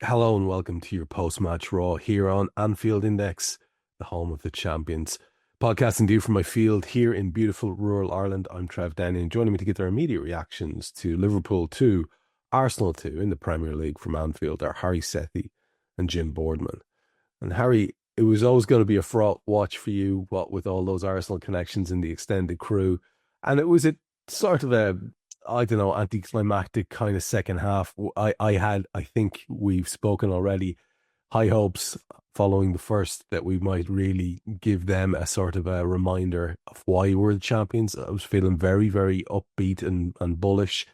Hello and welcome to your post-match Raw here on Anfield Index, the home of the champions. Podcasting to you from my field here in beautiful rural Ireland. I'm Trev Downey, and joining me to get their immediate reactions to Liverpool 2, Arsenal 2 in the Premier League from Anfield are Hari Sethi and Jim Boardman. And Harry, it was always going to be a fraught watch for you, what with all those Arsenal connections in the extended crew. And it was a sort of a, I don't know, anticlimactic kind of second half. I think we've spoken already, high hopes following the first that we might really give them a sort of a reminder of why we're the champions. I was feeling very, very upbeat and bullish.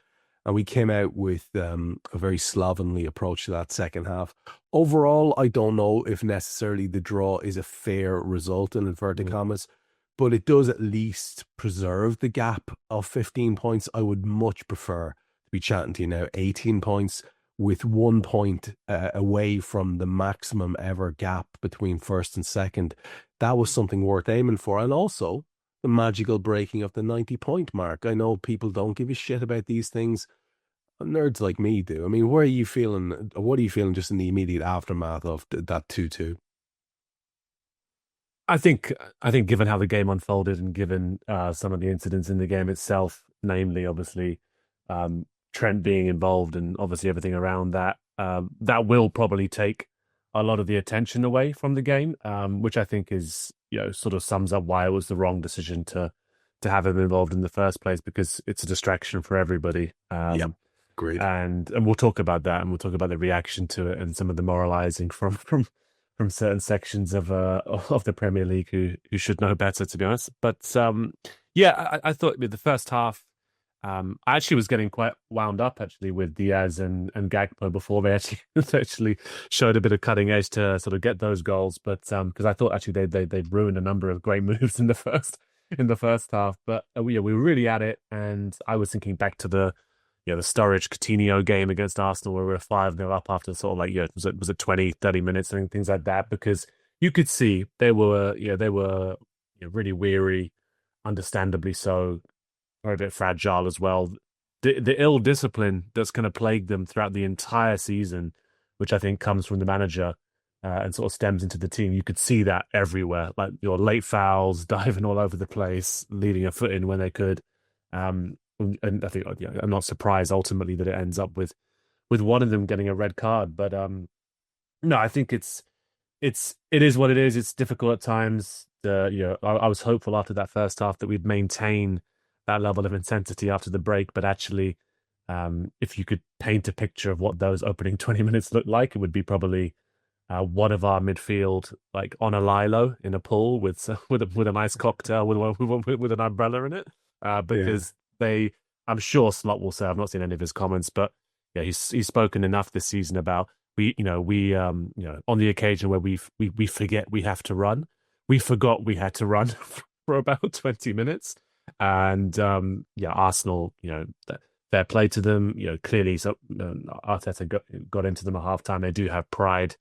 And we came out with a very slovenly approach to that second half. Overall, I don't know if necessarily the draw is a fair result in inverted commas, but it does at least preserve the gap of 15 points. I would much prefer to be chatting to you now 18 points with 1 point away from the maximum ever gap between first and second. That was something worth aiming for. And also the magical breaking of the 90-point mark. I know people don't give a shit about these things. Nerds like me do. I mean, where are you feeling? What are you feeling just in the immediate aftermath of that 2-2? I think given how the game unfolded and given some of the incidents in the game itself, namely obviously Trent being involved and obviously everything around that, that will probably take a lot of the attention away from the game, which I think is, sort of sums up why it was the wrong decision to have him involved in the first place, because it's a distraction for everybody. Yep, great. And we'll talk about that, and we'll talk about the reaction to it and some of the moralizing from certain sections of the Premier League who should know better, to be honest. But yeah, I thought with the first half, I actually was getting quite wound up actually with Diaz and Gakpo before they actually actually showed a bit of cutting edge to sort of get those goals. But because I thought actually they'd ruined a number of great moves in the first half. But we were really at it, and I was thinking back to the Sturridge Coutinho game against Arsenal where we were 5-0 up after sort of like, was it 20, 30 minutes and things like that, because you could see they were really weary, understandably so, or a bit fragile as well. The ill discipline that's going to plague them throughout the entire season, which I think comes from the manager and sort of stems into the team. You could see that everywhere, like your late fouls, diving all over the place, leaving a foot in when they could. And I think I'm not surprised ultimately that it ends up with one of them getting a red card. But no, I think it is what it is. It's difficult at times. I was hopeful after that first half that we'd maintain that level of intensity after the break. But actually, if you could paint a picture of what those opening 20 minutes looked like, it would be probably one of our midfield like on a lilo in a pool with a nice cocktail with an umbrella in it, because I'm sure Slot will say, I've not seen any of his comments, but yeah, he's spoken enough this season about on the occasion where we forget we have to run, we forgot we had to run for about 20 minutes, and Arsenal, fair play to them, clearly. So Arteta got into them at halftime. They do have pride.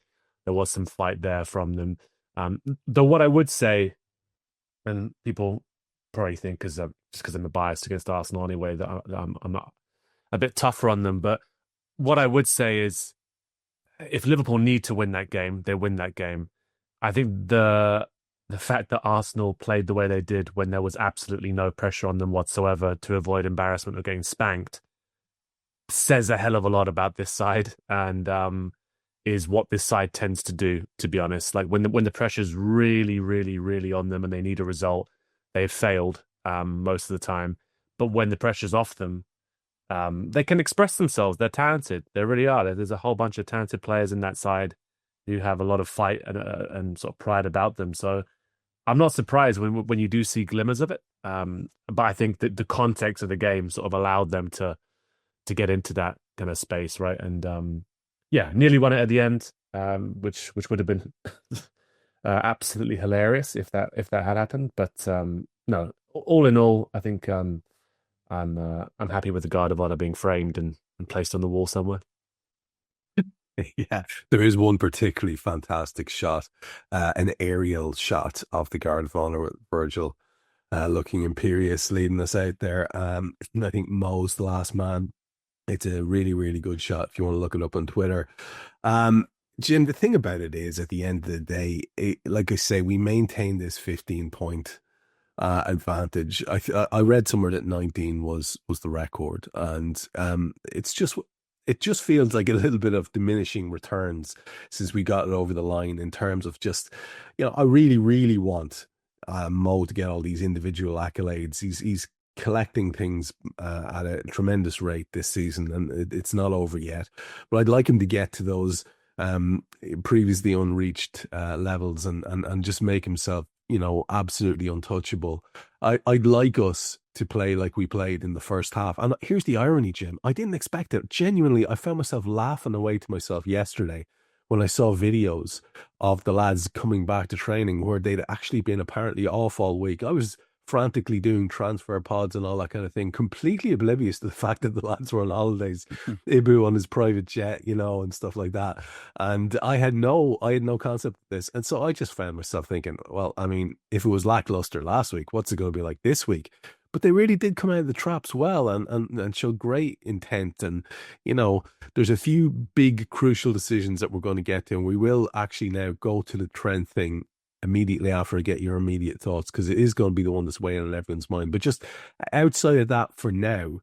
There was some fight there from them. Though what I would say, and people probably think just because I'm biased against Arsenal anyway, that I'm not a bit tougher on them. But what I would say is, if Liverpool need to win that game, they win that game. I think the fact that Arsenal played the way they did when there was absolutely no pressure on them whatsoever to avoid embarrassment of getting spanked says a hell of a lot about this side, and is what this side tends to do, to be honest. Like when the pressure's really, really, really on them and they need a result, they've failed most of the time. But when the pressure's off them, they can express themselves. They're talented. They really are. There's a whole bunch of talented players in that side who have a lot of fight and sort of pride about them. So I'm not surprised when you do see glimmers of it. But I think that the context of the game sort of allowed them to get into that kind of space, right? And nearly won it at the end, which would have been absolutely hilarious if that had happened. But no, all in all, I think I'm happy with the Guard of Honor being framed and placed on the wall somewhere. Yeah, there is one particularly fantastic shot, an aerial shot of the Guard of Honor with Virgil looking imperious, leading us out there. I think Mo's the last man It's a really, really good shot if you want to look it up on Twitter. Jim, the thing about it is, at the end of the day, like I say, we maintain this 15-point advantage. I read somewhere that 19 was the record, and it just feels like a little bit of diminishing returns since we got it over the line in terms of just, I really, really want Mo to get all these individual accolades. He's collecting things at a tremendous rate this season, and it's not over yet. But I'd like him to get to those previously unreached levels and just make himself, absolutely untouchable. I'd like us to play like we played in the first half. And here's the irony, Jim. I didn't expect it. Genuinely, I found myself laughing away to myself yesterday when I saw videos of the lads coming back to training where they'd actually been apparently off all week. I was frantically doing transfer pods and all that kind of thing, completely oblivious to the fact that the lads were on holidays, Ibu on his private jet, and stuff like that. And I had no concept of this. And so I just found myself thinking, well, I mean, if it was lackluster last week, what's it going to be like this week? But they really did come out of the traps well and showed great intent. And, there's a few big crucial decisions that we're going to get to. And we will actually now go to the Trent thing immediately after I get your immediate thoughts, because it is going to be the one that's weighing on everyone's mind. But just outside of that for now,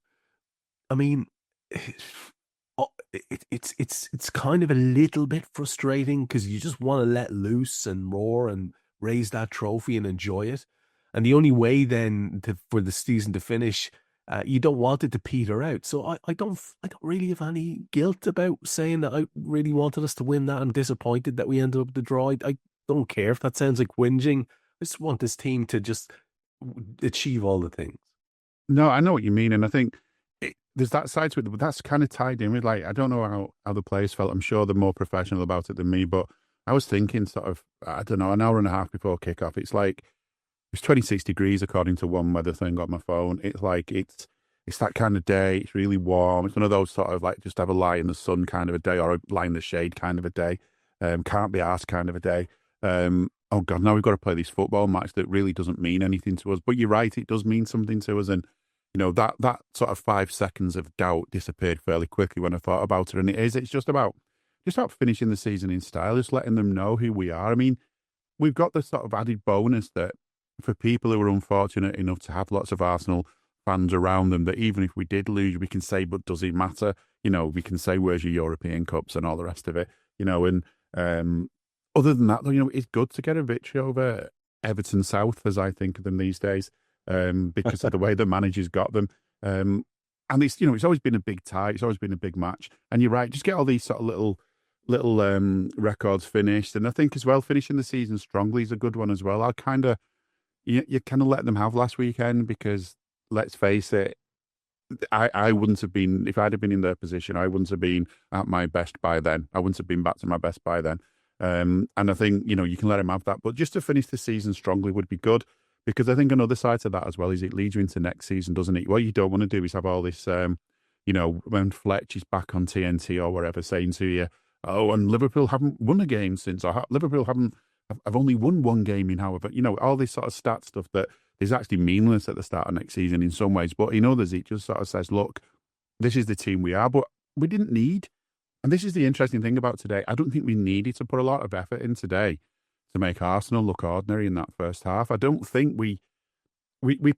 I mean, it's kind of a little bit frustrating because you just want to let loose and roar and raise that trophy and enjoy it. And the only way then for the season to finish, you don't want it to peter out. So I don't really have any guilt about saying that I really wanted us to win that. I'm disappointed that we ended up with the draw. I don't care if that sounds like whinging. I just want this team to just achieve all the things. No, I know what you mean. And I think there's that side to it, but that's kind of tied in with, like, I don't know how the players felt. I'm sure they're more professional about it than me, but I was thinking sort of, I don't know, an hour and a half before kickoff, it's like, it's 26 degrees according to one weather thing on my phone. It's like, it's that kind of day. It's really warm. It's one of those sort of like just have a lie in the sun kind of a day, or a lie in the shade kind of a day. Can't be arsed kind of a day. Oh God, now we've got to play this football match that really doesn't mean anything to us. But you're right, it does mean something to us. And, that sort of 5 seconds of doubt disappeared fairly quickly when I thought about it. And it's just about finishing the season in style, just letting them know who we are. I mean, we've got the sort of added bonus that for people who are unfortunate enough to have lots of Arsenal fans around them, that even if we did lose, we can say, but does it matter? We can say, where's your European Cups and all the rest of it, and other than that, it's good to get a victory over Everton South, as I think of them these days, because of the way the managers got them. And it's, it's always been a big tie. It's always been a big match. And you're right, just get all these sort of little records finished. And I think as well, finishing the season strongly is a good one as well. You kind of let them have last weekend, because let's face it, I wouldn't have been, if I'd have been in their position, I wouldn't have been at my best by then. I wouldn't have been back to my best by then. And I think, you can let them have that. But just to finish the season strongly would be good, because I think another side to that as well is it leads you into next season, doesn't it? What you don't want to do is have all this, when Fletch is back on TNT or wherever saying to you, oh, and Liverpool haven't won a game since, or Liverpool have only won one game in however, all this sort of stat stuff that is actually meaningless at the start of next season in some ways. But in others, it just sort of says, look, this is the team we are. But we didn't need, and this is the interesting thing about today, I don't think we needed to put a lot of effort in today to make Arsenal look ordinary in that first half. I don't think we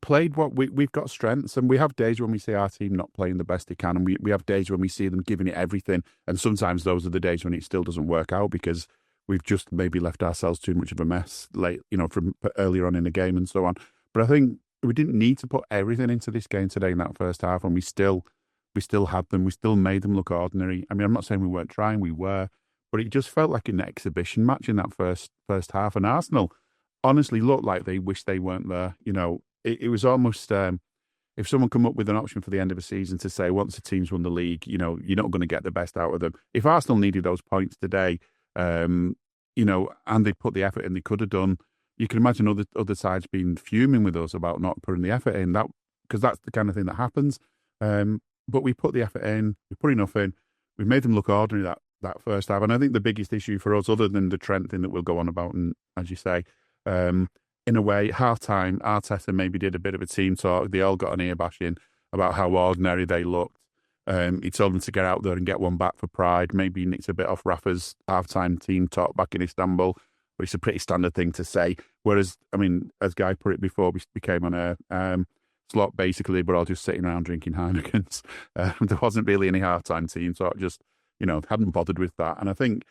played we've got strengths, and we have days when we see our team not playing the best they can, and we have days when we see them giving it everything, and sometimes those are the days when it still doesn't work out because we've just maybe left ourselves too much of a mess late, from earlier on in the game and so on. But I think we didn't need to put everything into this game today in that first half, and we still had them. We still made them look ordinary. I mean, I'm not saying we weren't trying, we were, but it just felt like an exhibition match in that first half. And Arsenal honestly looked like they wished they weren't there. It was almost if someone come up with an option for the end of a season to say once the team's won the league, you're not going to get the best out of them. If Arsenal needed those points today, and they put the effort in, they could have done. You can imagine other sides being fuming with us about not putting the effort in, because that's the kind of thing that happens. But we put the effort in, we put enough in, we made them look ordinary that first half. And I think the biggest issue for us, other than the Trent thing that we'll go on about, and as you say, in a way, half-time, Arteta maybe did a bit of a team talk. They all got an ear bashing about how ordinary they looked. He told them to get out there and get one back for pride. Maybe he nicked a bit off Rafa's halftime team talk back in Istanbul, but it's a pretty standard thing to say. Whereas, I mean, as Guy put it before, we came on a slot basically, but all just sitting around drinking Heinekens. There wasn't really any halftime team talk, just, hadn't bothered with that. And I think,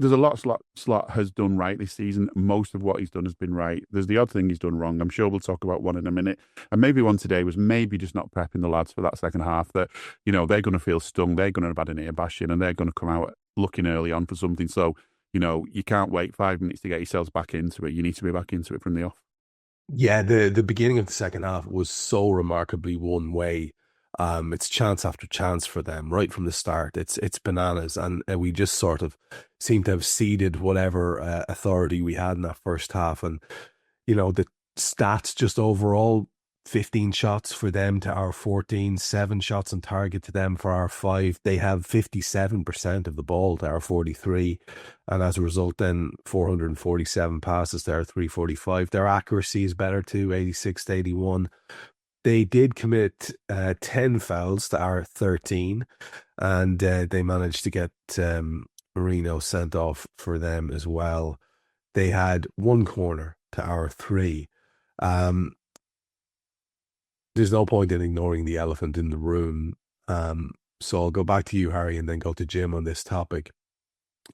there's a lot Slot has done right this season. Most of what he's done has been right. There's the odd thing he's done wrong. I'm sure we'll talk about one in a minute. And maybe one today was maybe just not prepping the lads for that second half, that, they're going to feel stung. They're going to have had an ear bashing and they're going to come out looking early on for something. So, you can't wait 5 minutes to get yourselves back into it. You need to be back into it from the off. Yeah, the beginning of the second half was so remarkably one way. It's chance after chance for them right from the start. It's bananas, and we just sort of seem to have ceded whatever authority we had in that first half. And the stats just overall: 15 shots for them to our 14, 7 shots on target to them for our 5. They have 57% of the ball to our 43, and as a result, then 447 passes to our 345. Their accuracy is better too, 86 to 81. They did commit 10 fouls to our 13, and they managed to get Marino sent off for them as well. They had 1 corner to our 3. There's no point in ignoring the elephant in the room. So I'll go back to you, Harry, and then go to Jim on this topic.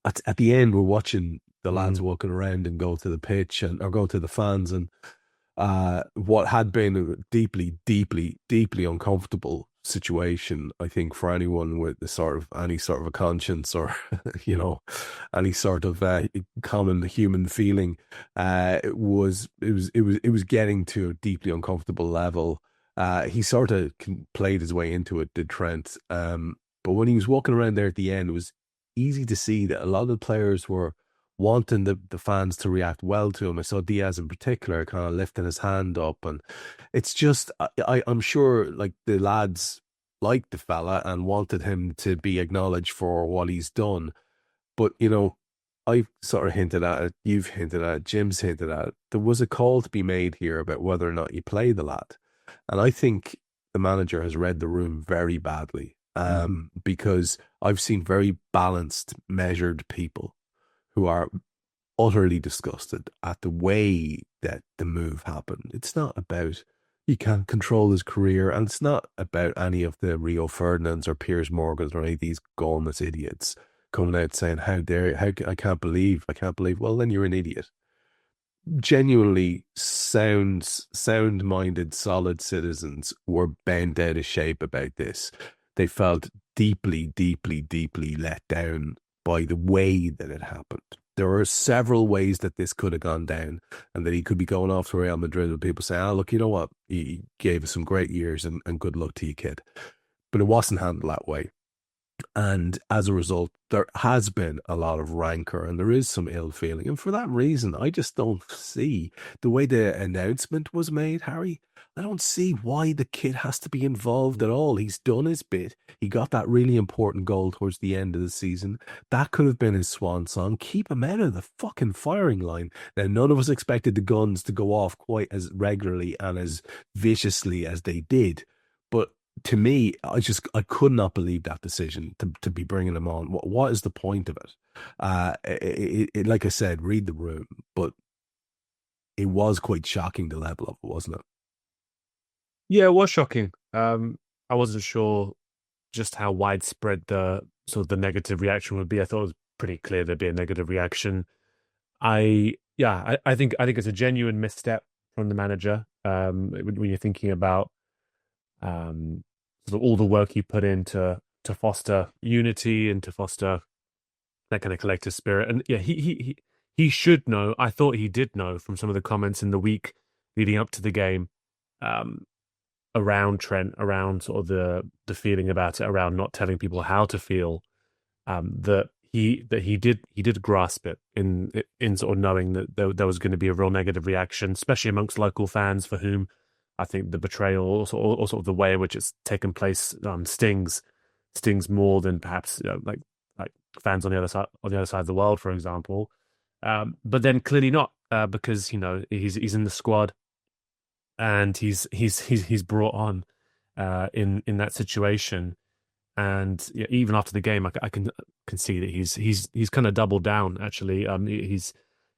At the end, we're watching the lads walking around and go to the pitch or go to the fans, and what had been a deeply, deeply, deeply uncomfortable situation, I think, for anyone with any sort of a conscience or any sort of common human feeling, it was getting to a deeply uncomfortable level. He sort of played his way into it, did Trent. But when he was walking around there at the end, it was easy to see that a lot of the players were wanting the fans to react well to him. I saw Diaz in particular kind of lifting his hand up, and it's just, I'm sure like the lads liked the fella and wanted him to be acknowledged for what he's done. But, I've sort of hinted at it, you've hinted at it, Jim's hinted at it. There was a call to be made here about whether or not you play the lad. And I think the manager has read the room very badly, because I've seen very balanced, measured people who are utterly disgusted at the way that the move happened. It's not about he can't control his career, and it's not about any of the Rio Ferdinands or Piers Morgans or any of these gallness idiots coming out saying, how dare you, I can't believe. Well, then you're an idiot. Genuinely sound-minded, solid citizens were bent out of shape about this. They felt deeply, deeply, deeply let down by the way that it happened. There were several ways that this could have gone down, and that he could be going off to Real Madrid with people saying, look, you know what? He gave us some great years and good luck to you, kid. But it wasn't handled that way. And as a result, there has been a lot of rancor and there is some ill feeling. And for that reason, I just don't see the way the announcement was made, Harry. I don't see why the kid has to be involved at all. He's done his bit. He got that really important goal towards the end of the season. That could have been his swan song. Keep him out of the fucking firing line. Now, none of us expected the guns to go off quite as regularly and as viciously as they did. But to me, I could not believe that decision to be bringing him on. What is the point of it? Like I said, read the room, but it was quite shocking, the level of it, wasn't it? Yeah, it was shocking. I wasn't sure just how widespread the the negative reaction would be. I thought it was pretty clear there'd be a negative reaction. I think it's a genuine misstep from the manager. When you're thinking about all the work he put in to foster unity and to foster that kind of collective spirit. And yeah, he should know. I thought he did know from some of the comments in the week leading up to the game, around Trent, around sort of the feeling about it, around not telling people how to feel, that he did grasp it in sort of knowing that there was going to be a real negative reaction, especially amongst local fans for whom I think the betrayal or sort of the way in which it's taken place stings more than perhaps like fans on the other side of the world, for example. But then clearly not, because he's in the squad and he's brought on in that situation. And yeah, even after the game, I can see that he's kind of doubled down. Actually, he's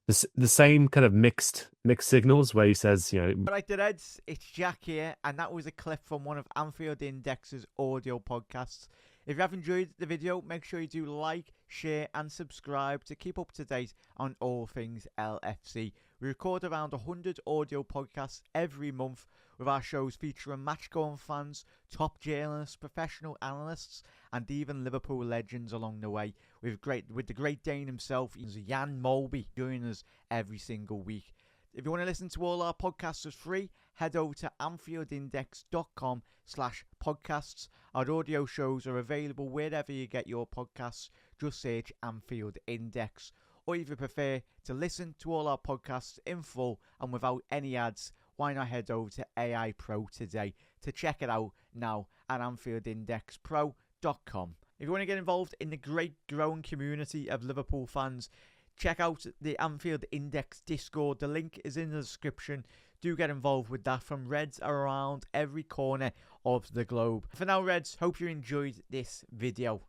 the same kind of mixed signals where he says, you know, Right, the Reds, it's Jack here, and that was a clip from one of Anfield Index's audio podcasts. If you have enjoyed the video, make sure you do like, share, and subscribe to keep up to date on all things LFC. We record around 100 audio podcasts every month, with our shows featuring match-going fans, top journalists, professional analysts, and even Liverpool legends along the way. With the Great Dane himself, Jan Molby, joining us every single week. If you want to listen to all our podcasts for free, head over to anfieldindex.com/podcasts. Our audio shows are available wherever you get your podcasts. Just search Anfield Index. Or if you prefer to listen to all our podcasts in full and without any ads, why not head over to AI Pro today to check it out now at AnfieldIndexPro.com. If you want to get involved in the great growing community of Liverpool fans, check out the Anfield Index Discord. The link is in the description. Do get involved with that, from Reds around every corner of the globe. For now, Reds, hope you enjoyed this video.